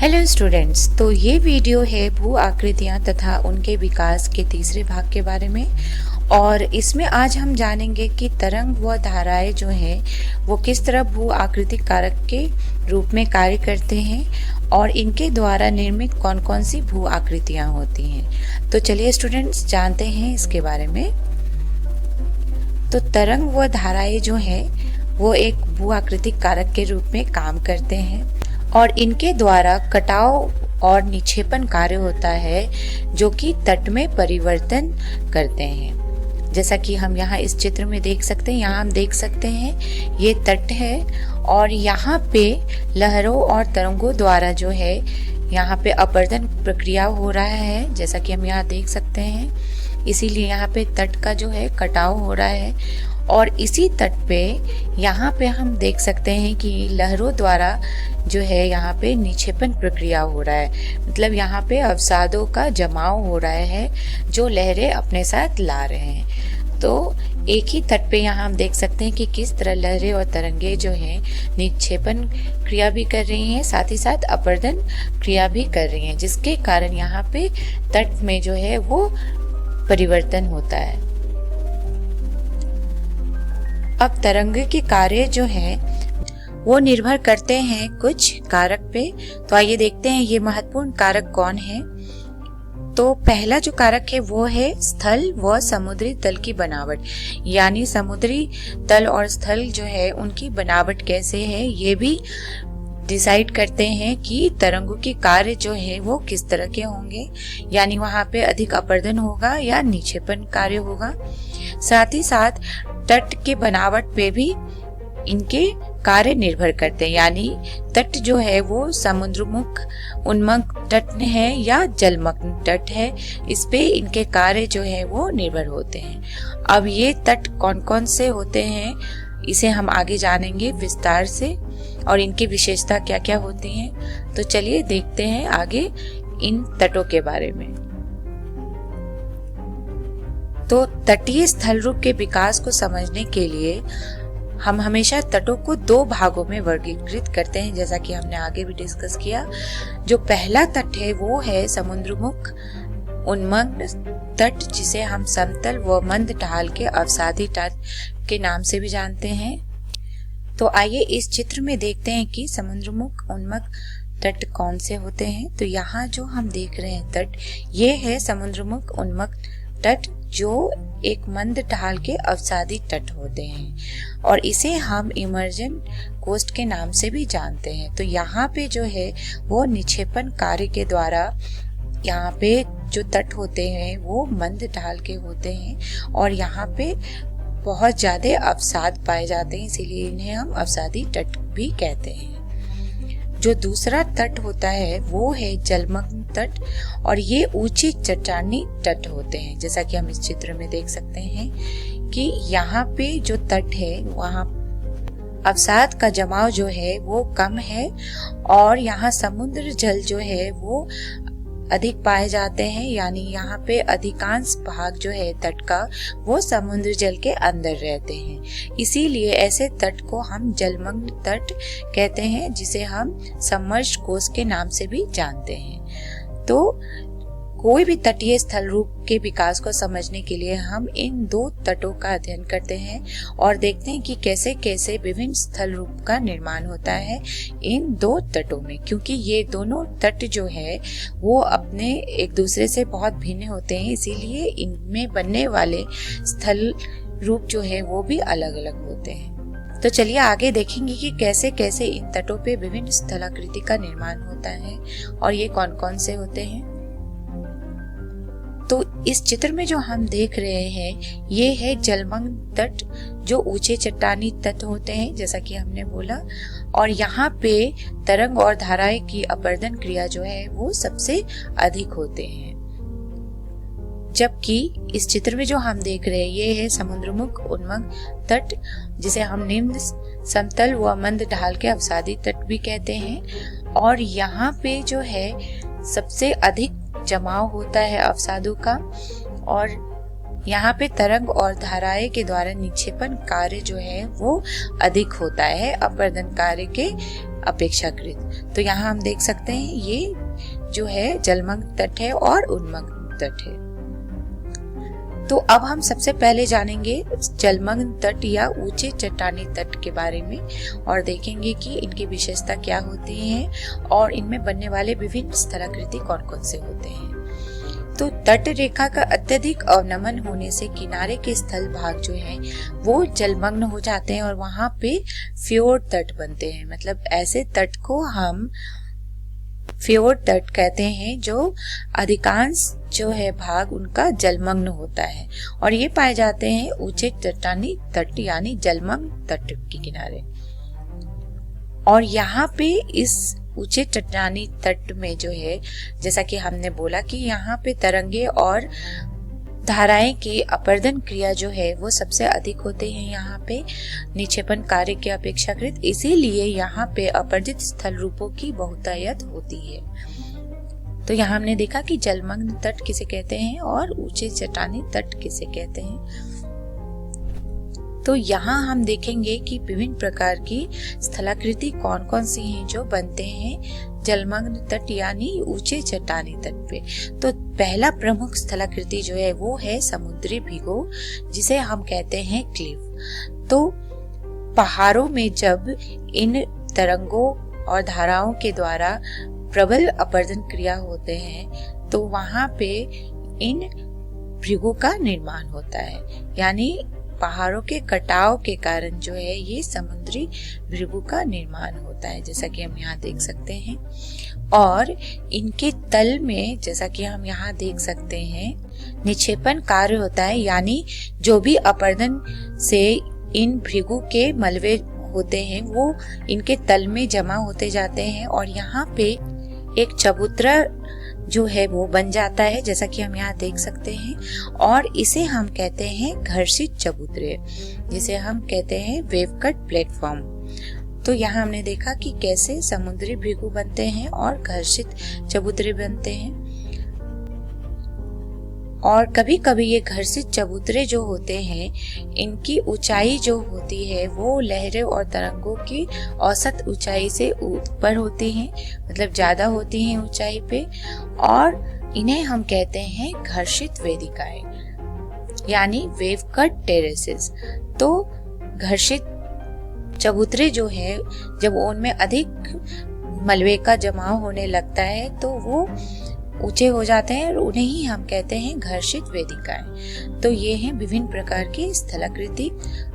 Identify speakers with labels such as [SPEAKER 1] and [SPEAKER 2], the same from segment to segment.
[SPEAKER 1] Hello students, तो ये video है भू आकृतियाँ तथा उनके विकास के तीसरे भाग के बारे में। और इसमें आज हम जानेंगे कि तरंग व धाराएं जो हैं वो किस तरह भू आकृतिक कारक के रूप में कार्य करते हैं और इनके द्वारा निर्मित कौन कौन सी भू आकृतियाँ होती हैं। तो चलिए स्टूडेंट्स जानते हैं इसके बारे में। तो तरंग व धाराएं जो हैं वो एक भू आकृतिक कारक के रूप में काम करते हैं और इनके द्वारा कटाव और निक्षेपण कार्य होता है जो कि तट में परिवर्तन करते हैं। जैसा कि हम यहाँ इस चित्र में देख सकते हैं, यहाँ हम देख सकते हैं ये तट है और यहाँ पे लहरों और तरंगों द्वारा जो है यहाँ पे अपरदन प्रक्रिया हो रहा है, जैसा कि हम यहाँ देख सकते हैं। इसीलिए यहाँ पे तट का जो है कटाव हो रहा है और इसी तट पे यहाँ पे हम देख सकते हैं कि लहरों द्वारा जो है यहाँ पे निक्षेपण प्रक्रिया हो रहा है, मतलब यहाँ पे अवसादों का जमाव हो रहा है जो लहरें अपने साथ ला रहे हैं। तो एक ही तट पे यहाँ हम देख सकते हैं कि किस तरह लहरें और तरंगे जो हैं निक्षेपण क्रिया भी कर रही हैं, साथ ही साथ अपरदन क्रिया भी कर रही हैं, जिसके कारण यहाँ पे तट में जो है वो परिवर्तन होता है। अब तरंग के कार्य जो हैं वो निर्भर करते हैं कुछ कारक पे। तो आइए देखते हैं ये महत्वपूर्ण कारक कौन है। तो पहला जो कारक है वो है स्थल व समुद्री तल की बनावट, यानी समुद्री तल और स्थल जो है उनकी बनावट कैसे है ये भी डिसाइड करते हैं कि तरंगों के कार्य जो है वो किस तरह के होंगे, यानी वहां पे अधिक अपरदन होगा या निक्षेपण कार्य होगा। साथ ही साथ तट के बनावट पे भी इनके कार्य निर्भर करते हैं, यानी तट जो है वो समुद्रमुख उन्मुख तट है या जलमग्न तट है, इस पे इनके कार्य जो है वो निर्भर होते हैं। अब ये तट कौन कौन से होते हैं इसे हम आगे जानेंगे विस्तार से और इनकी विशेषता क्या क्या होती हैं। तो चलिए देखते हैं आगे इन तटों के बारे में। तो तटीय स्थल रूप के विकास को समझने के लिए हम हमेशा तटों को दो भागों में वर्गीकृत करते हैं, जैसा कि हमने आगे भी डिस्कस किया। जो पहला तट है वो है समुद्रमुख उन्मग्न तट, जिसे हम समतल व मंद ढाल के अवसादी तट के नाम से भी जानते हैं। तो आइए इस चित्र में देखते हैं कि समुद्रमुख उन्मग्न तट कौन से होते हैं। तो यहाँ जो हम देख रहे हैं तट, ये है समुद्रमुख उन्मग्न तट, जो एक मंद ढाल के अवसादी तट होते हैं और इसे हम इमर्जन कोस्ट के नाम से भी जानते हैं। तो यहाँ पे जो है वो निक्षेपण कार्य के द्वारा यहाँ पे जो तट होते हैं वो मंद ढाल के होते हैं और यहाँ पे बहुत ज्यादा अवसाद पाए जाते हैं, इसीलिए इन्हें हम अवसादी तट भी कहते हैं। जो दूसरा तट होता है वो है जलमग्न तट और ये ऊंचे चट्टानी तट होते हैं, जैसा कि हम इस चित्र में देख सकते हैं कि यहाँ पे जो तट है वहाँ अवसाद का जमाव जो है वो कम है और यहाँ समुद्र जल जो है वो अधिक पाए जाते हैं, यानी यहाँ पे अधिकांश भाग जो है तट का वो समुद्र जल के अंदर रहते हैं। इसीलिए ऐसे तट को हम जलमग्न तट कहते हैं, जिसे हम सबमर्ज्ड कोस्ट के नाम से भी जानते हैं। तो कोई भी तटीय स्थल रूप के विकास को समझने के लिए हम इन दो तटों का अध्ययन करते हैं और देखते हैं कि कैसे कैसे विभिन्न स्थल रूप का निर्माण होता है इन दो तटों में, क्योंकि ये दोनों तट जो है वो अपने एक दूसरे से बहुत भिन्न होते हैं, इसीलिए इनमें बनने वाले स्थल रूप जो है वो भी अलग अलग होते हैं। तो चलिए आगे देखेंगे कि कैसे कैसे इन तटों पे विभिन्न स्थलाकृति का निर्माण होता है और ये कौन कौन से होते हैं। तो इस चित्र में जो हम देख रहे हैं ये है जलमग्न तट, जो ऊंचे चट्टानी तट होते हैं, जैसा कि हमने बोला, और यहाँ पे तरंग और धाराएं की अपरदन क्रिया जो है वो सबसे अधिक होते हैं। जबकि इस चित्र में जो हम देख रहे हैं ये है समुद्रमुख उन्मग्न तट, जिसे हम निम्न समतल व मंद ढाल के अवसादी तट भी कहते हैं और यहाँ पे जो है सबसे अधिक जमाव होता है अवसादों का और यहाँ पे तरंग और धाराएं के द्वारा निक्षेपण कार्य जो है वो अधिक होता है अपरदन कार्य के अपेक्षाकृत। तो यहाँ हम देख सकते हैं ये जो है जलमग्न तट है और उन्मग्न तट है। तो अब हम सबसे पहले जानेंगे जलमग्न तट या ऊंचे चट्टानी तट के बारे में और देखेंगे कि इनकी विशेषता क्या होती है और इनमें बनने वाले विभिन्न स्थलाकृति कौन कौन से होते हैं। तो तट रेखा का अत्यधिक अवनमन होने से किनारे के स्थल भाग जो हैं वो जलमग्न हो जाते हैं और वहां पे फ्योर्ड तट बनते हैं। मतलब ऐसे तट को हम फ्योर्ड तट कहते हैं जो अधिकांश जो है भाग उनका जलमग्न होता है और ये पाए जाते हैं ऊंचे चट्टानी तट यानी जलमग्न तट के किनारे। और यहाँ पे इस ऊंचे चट्टानी तट में जो है, जैसा कि हमने बोला कि यहाँ पे तरंगे और धाराएं की अपर्दन क्रिया जो है वो सबसे अधिक होते हैं यहाँ पे निक्षेपण कार्य के अपेक्षाकृत, इसीलिए यहाँ पे अपरजित स्थल रूपों की बहुतायत होती है। तो यहाँ हमने देखा कि जलमग्न तट किसे कहते हैं और ऊंचे चट्टानी तट किसे कहते हैं। तो यहाँ हम देखेंगे कि विभिन्न प्रकार की स्थलाकृति कौन कौन सी हैं जो बनते हैं जलमग्न तट यानी ऊंचे चट्टानी तट पे। तो पहला प्रमुख स्थलाकृति जो है वो है समुद्री भिगो, जिसे हम कहते हैं क्लिफ। तो पहाड़ों में जब इन तरंगों और धाराओं के द्वारा प्रबल अपरदन क्रिया होते हैं तो वहां पे इन भृगु का निर्माण होता है, यानी पहाड़ों के कटाव के कारण जो है ये समुद्री भृगु का निर्माण होता है, जैसा कि हम यहाँ देख सकते हैं। और इनके तल में जैसा कि हम यहाँ देख सकते हैं निक्षेपण कार्य होता है, यानी जो भी अपरदन से इन भृगु के मलबे होते हैं वो इनके तल में जमा होते जाते हैं और यहाँ पे एक चबूतरा जो है वो बन जाता है, जैसा कि हम यहाँ देख सकते हैं। और इसे हम कहते हैं घर्षित चबूतरे, जिसे हम कहते हैं वेव कट प्लेटफॉर्म। तो यहाँ हमने देखा कि कैसे समुद्री भृगु बनते हैं और घर्षित चबूतरे बनते हैं। और कभी कभी ये घर्षित चबूतरे जो होते हैं इनकी ऊंचाई जो होती है वो लहरों और तरंगों की औसत ऊंचाई से ऊपर होती हैं, मतलब ज्यादा होती हैं ऊंचाई पे, और इन्हें हम कहते हैं घर्षित वेदिकाएं यानी वेव कट टेरेसेस। तो घर्षित चबूतरे जो है जब उनमें अधिक मलबे का जमाव होने लगता है तो वो ऊंचे हो जाते हैं और उन्हें ही हम कहते हैं घर्षित वेदिकाएं। तो ये हैं विभिन्न प्रकार की स्थलाकृति।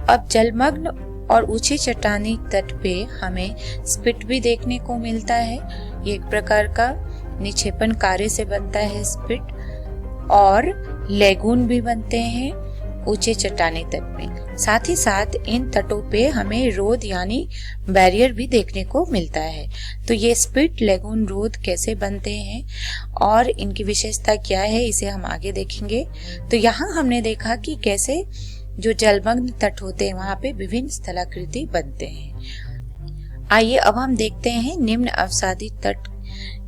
[SPEAKER 1] अब जलमग्न और ऊंचे चट्टानी तट पे हमें स्पिट भी देखने को मिलता है। ये एक प्रकार का निक्षेपण कार्य से बनता है स्पिट, और लेगून भी बनते हैं ऊंचे चट्टानी तट में। साथ ही साथ इन तटों पे हमें रोध यानी बैरियर भी देखने को मिलता है। तो ये स्पिट लेगून रोध कैसे बनते हैं और इनकी विशेषता क्या है इसे हम आगे देखेंगे। तो यहाँ हमने देखा कि कैसे जो जलमग्न तट होते हैं वहां पे विभिन्न स्थलाकृति बनते हैं। आइए अब हम देखते हैं निम्न अवसादी तट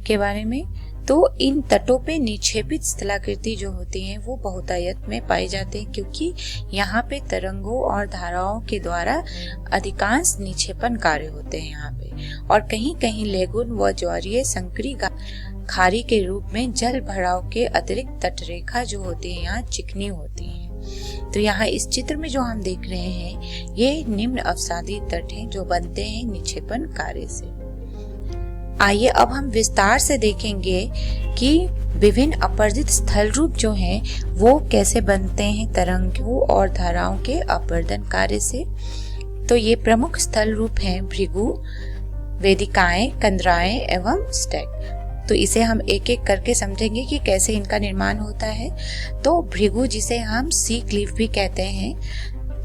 [SPEAKER 1] के बारे में। तो इन तटों पे निक्षेपित स्थलाकृति जो होती हैं वो बहुतायत में पाए जाते हैं, क्योंकि यहाँ पे तरंगों और धाराओं के द्वारा अधिकांश निक्षेपण कार्य होते हैं यहाँ पे। और कहीं कहीं लेगुन व ज्वारीय संकरी खारी के रूप में जल भराव के अतिरिक्त तटरेखा जो होती है यहाँ चिकनी होती है। तो यहाँ इस चित्र में जो हम देख रहे हैं ये निम्न अवसादी तट हैं जो बनते हैं निक्षेपण कार्य से। आइए अब हम विस्तार से देखेंगे कि विभिन्न अपरजित स्थल रूप जो हैं वो कैसे बनते हैं तरंगों और धाराओं के अपरदन कार्य से। तो ये प्रमुख स्थल रूप हैं भृगु, वेदिकाएं, कंदराएं एवं स्टैग। तो इसे हम एक एक करके समझेंगे कि कैसे इनका निर्माण होता है। तो भृगु जिसे हम सी क्लिफ भी कहते हैं,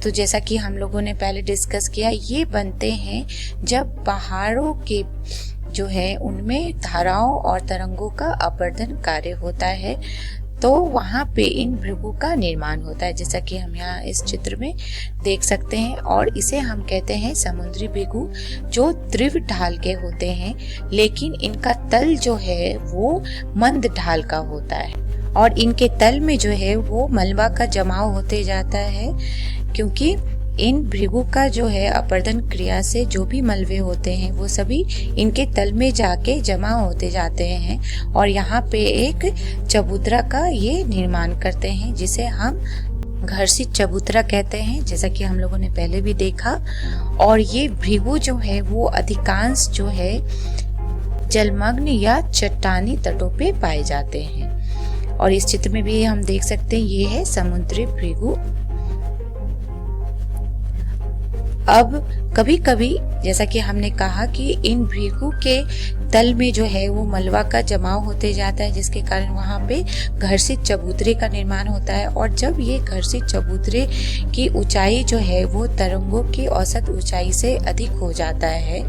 [SPEAKER 1] तो जैसा कि हम लोगों ने पहले डिस्कस किया, ये बनते हैं जब पहाड़ों के जो है उनमें धाराओं और तरंगों का अपरदन कार्य होता है, तो वहां पे इन भृगु का निर्माण होता है, जैसा कि हम यहाँ इस चित्र में देख सकते हैं। और इसे हम कहते हैं समुद्री भृगु, जो तीव्र ढाल के होते हैं, लेकिन इनका तल जो है वो मंद ढाल का होता है और इनके तल में जो है वो मलबा का जमाव होते जाता है, क्योंकि इन भृगु का जो है अपर्दन क्रिया से जो भी मलबे होते हैं वो सभी इनके तल में जाके जमा होते जाते हैं और यहाँ पे एक चबूतरा का ये निर्माण करते हैं, जिसे हम घर्षित चबूतरा कहते हैं, जैसा कि हम लोगों ने पहले भी देखा। और ये भृगु जो है वो अधिकांश जो है जलमग्न या चट्टानी तटों पे पाए जाते हैं। और इस चित्र में भी हम देख सकते हैं ये है समुद्री भृगु। अब कभी कभी जैसा कि हमने कहा कि इन भृगु के तल में जो है वो मलबा का जमाव होते जाता है, जिसके कारण वहाँ पे घर्षित चबूतरे का निर्माण होता है। और जब ये घर्षित चबूतरे की ऊंचाई जो है वो तरंगों की औसत ऊंचाई से अधिक हो जाता है,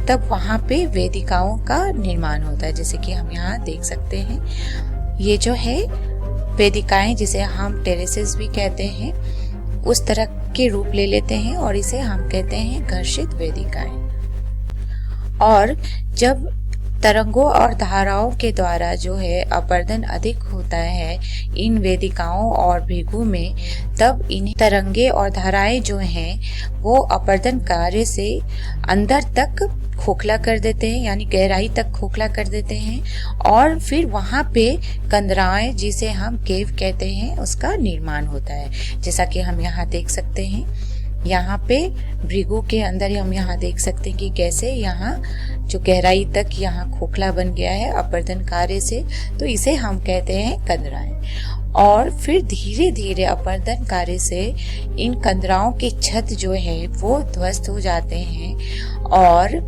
[SPEAKER 1] तब वहाँ पे वेदिकाओं का निर्माण होता है, जैसे कि हम यहाँ देख सकते हैं। ये जो है वेदिकाएं, जिसे हम टेरेसेस भी कहते हैं, उस तरह के रूप ले लेते हैं और इसे हम कहते हैं घर्षित वेदिकाएं। और जब तरंगों और धाराओं के द्वारा जो है अपर्दन अधिक होता है इन वेदिकाओं और भृगु में, तब इन तरंगे और धाराएं जो हैं वो अपर्दन कार्य से अंदर तक खोखला कर देते हैं, यानी गहराई तक खोखला कर देते हैं। और फिर वहां पे कंदराएं, जिसे हम केव कहते हैं, उसका निर्माण होता है, जैसा कि हम यहाँ देख सकते हैं। यहाँ पे भृगु के अंदर हम यहाँ देख सकते हैं कि कैसे यहाँ जो गहराई तक यहाँ खोखला बन गया है अपर्दन कार्य से, तो इसे हम कहते हैं कंदराएं। और फिर धीरे धीरे अपर्दन कार्य से इन कंदराओं की छत जो है वो ध्वस्त हो जाते हैं और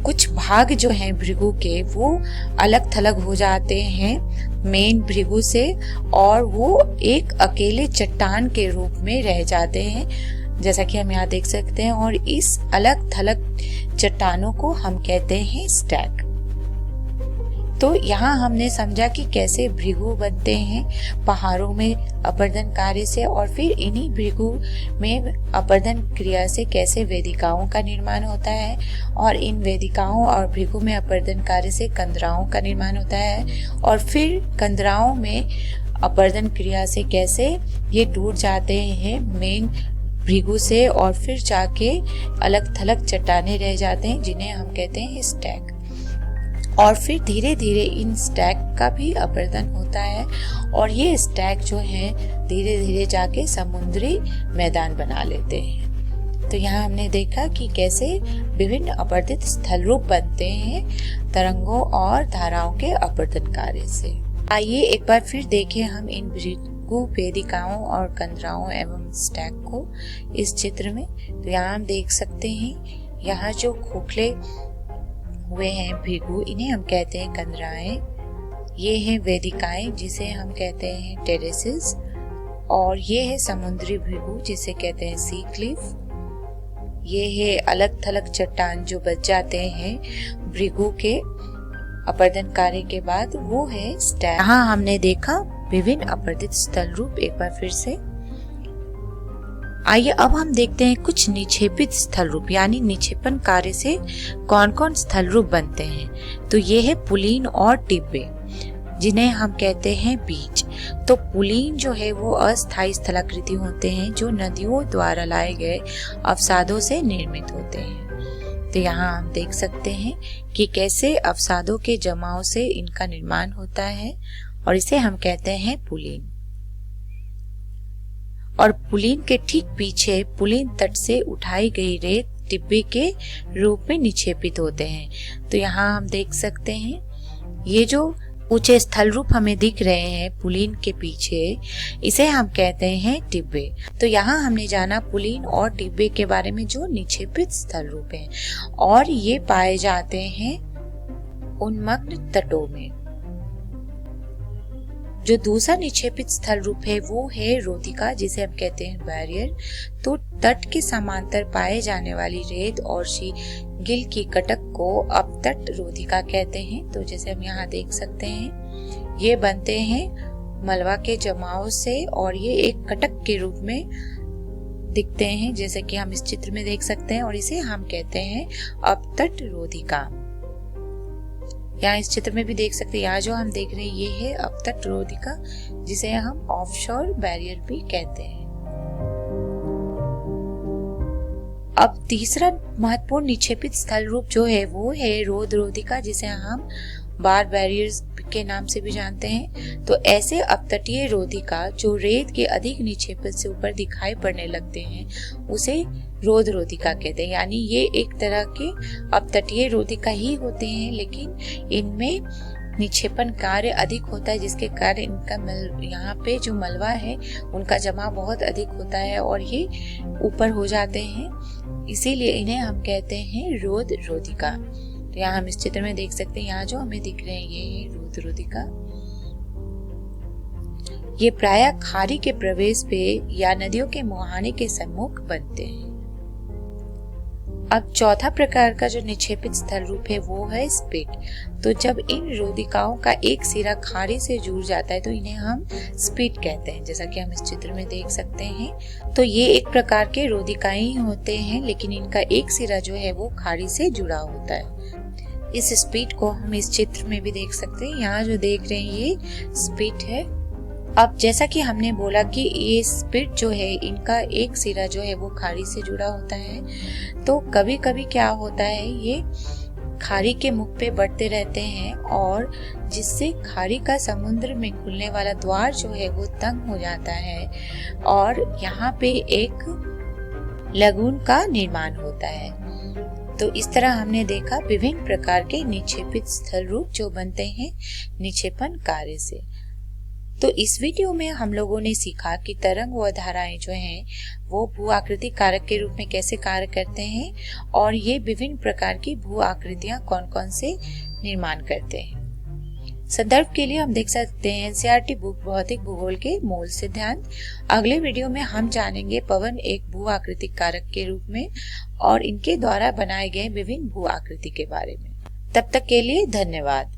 [SPEAKER 1] कुछ भाग जो हैं भृगु के वो अलग थलग हो जाते हैं मेन भृगु से, और वो एक अकेले चट्टान के रूप में रह जाते हैं, जैसा कि हम यहाँ देख सकते हैं। और इस अलग थलग चट्टानों को हम कहते हैं स्टैक। तो यहाँ हमने समझा कि कैसे भृगु बनते हैं पहाड़ों में अपर्दन कार्य से, और फिर इन्हीं भृगु में अपर्दन क्रिया से कैसे वेदिकाओं का निर्माण होता है, और इन वेदिकाओं और भृगु में अपर्दन कार्य से कंदराओं का निर्माण होता है, और फिर कंदराओं में अपर्दन क्रिया से कैसे ये टूट जाते हैं मेन भृगु से, और फिर जाके अलग थलग चट्टाने रह जाते हैं जिन्हें हम कहते हैं स्टैक। और फिर धीरे धीरे इन स्टैक का भी अपर्दन होता है, और ये स्टैक जो है धीरे धीरे जाके समुद्री मैदान बना लेते हैं। तो यहाँ हमने देखा कि कैसे विभिन्न अपर्दित स्थल रूप बनते हैं तरंगों और धाराओं के अपर्दन कार्य से। आइए एक बार फिर देखें हम इन भृगु वेदिकाओं और कंदराओं एवं स्टैक को इस चित्र में। तो यहाँ हम देख सकते हैं यहाँ जो खोखले हुए हैं भृगु, इन्हें हम कहते हैं कंदराएं। ये हैं वेदिकाएं, जिसे हम कहते हैं टेरेसेस। और ये है समुद्री भृगु, जिसे कहते हैं सी क्लिफ। ये है अलग थलग चट्टान जो बच जाते हैं भृगु के अपर्दन कार्य के बाद, वो है स्टैक। यहाँ हमने देखा विभिन्न अपर्दित स्थल रूप एक बार फिर से। आइए अब हम देखते हैं कुछ निक्षेपित स्थल रूप, यानी निक्षेपण कार्य से कौन कौन स्थल रूप बनते हैं। तो ये है पुलीन और टिब्बे, जिन्हें हम कहते हैं बीज। तो पुलीन जो है वो अस्थायी स्थलाकृति होते हैं जो नदियों द्वारा लाए गए अवसादों से निर्मित होते हैं। तो यहाँ हम देख सकते हैं कि कैसे अवसादों के जमाव से इनका निर्माण होता है, और इसे हम कहते हैं पुलीन। और पुलीन के ठीक पीछे पुलीन तट से उठाई गई रेत टिब्बे के रूप में निक्षेपित होते हैं। तो यहाँ हम देख सकते हैं ये जो ऊंचे स्थल रूप हमें दिख रहे हैं पुलीन के पीछे, इसे हम कहते हैं टिब्बे। तो यहाँ हमने जाना पुलीन और टिब्बे के बारे में जो निक्षेपित स्थल रूप हैं, और ये पाए जाते हैं उन्मग्न तटों में। जो दूसरा निक्षेपित स्थल रूप है वो है रोधिका, जिसे हम कहते हैं बैरियर। तो तट के समांतर पाए जाने वाली रेत और गिल की कटक को अपतट रोधिका कहते हैं। तो जैसे हम यहाँ देख सकते हैं ये बनते हैं मलबा के जमाव से, और ये एक कटक के रूप में दिखते हैं, जैसे कि हम इस चित्र में देख सकते हैं, और इसे हम कहते हैं अपतट रोधिका। यहाँ इस चित्र में भी देख सकते हैं, यहाँ जो हम देख रहे हैं ये है अपतट रोधिका, जिसे हम ऑफशोर बैरियर भी कहते हैं। अब तीसरा महत्वपूर्ण निक्षेपित स्थल रूप जो है वो है रोध रोधिका, जिसे हम बार बैरियर्स के नाम से भी जानते हैं। तो ऐसे अपतटीय रोधिका जो रेत के अधिक निक्षेपित से ऊपर दिखाई पड़ने लगते हैं उसे रोध रोधिका कहते हैं। यानी ये एक तरह के अपतटीय रोधिका ही होते हैं, लेकिन इनमें निक्षेपण कार्य अधिक होता है, जिसके कारण इनका यहाँ पे जो मलबा है उनका जमा बहुत अधिक होता है और ये ऊपर हो जाते हैं, इसीलिए इन्हें हम कहते हैं रोध रोधिका। तो यहाँ हम इस चित्र में देख सकते हैं, यहाँ जो हमें दिख रहे हैं ये है रोध रोधिका। ये प्रायः खाड़ी के प्रवेश पे या नदियों के मुहाने के सम्मुख बनते हैं। अब चौथा प्रकार का जो निक्षेपित स्थल रूप है वो है स्पिट। तो जब इन रोधिकाओं का एक सिरा खाड़ी से जुड़ जाता है तो इन्हें हम स्पिट कहते हैं, जैसा कि हम इस चित्र में देख सकते हैं। तो ये एक प्रकार के रोधिकाएं ही होते हैं, लेकिन इनका एक सिरा जो है वो खाड़ी से जुड़ा होता है। इस स्पिट को हम इस चित्र में भी देख सकते हैं, यहाँ जो देख रहे हैं ये स्पिट है। अब जैसा कि हमने बोला कि ये स्पिट जो है इनका एक सिरा जो है वो खाड़ी से जुड़ा होता है, तो कभी कभी क्या होता है ये खाड़ी के मुख पे बढ़ते रहते हैं और जिससे खाड़ी का समुद्र में खुलने वाला द्वार जो है वो तंग हो जाता है और यहाँ पे एक लगून का निर्माण होता है। तो इस तरह हमने देखा विभिन्न प्रकार के निक्षेपित स्थल रूप जो बनते हैं निक्षेपण कार्य से। तो इस वीडियो में हम लोगों ने सीखा कि तरंग व धाराएं जो हैं वो भू आकृति कारक के रूप में कैसे कार्य करते हैं और ये विभिन्न प्रकार की भू आकृतियां कौन कौन से निर्माण करते हैं। संदर्भ के लिए हम देख सकते हैं एनसीईआरटी बुक भौतिक भूगोल के मूल सिद्धांत। अगले वीडियो में हम जानेंगे पवन एक भू आकृतिक कारक के रूप में और इनके द्वारा बनाए गए विभिन्न भू आकृति के बारे में। तब तक के लिए धन्यवाद।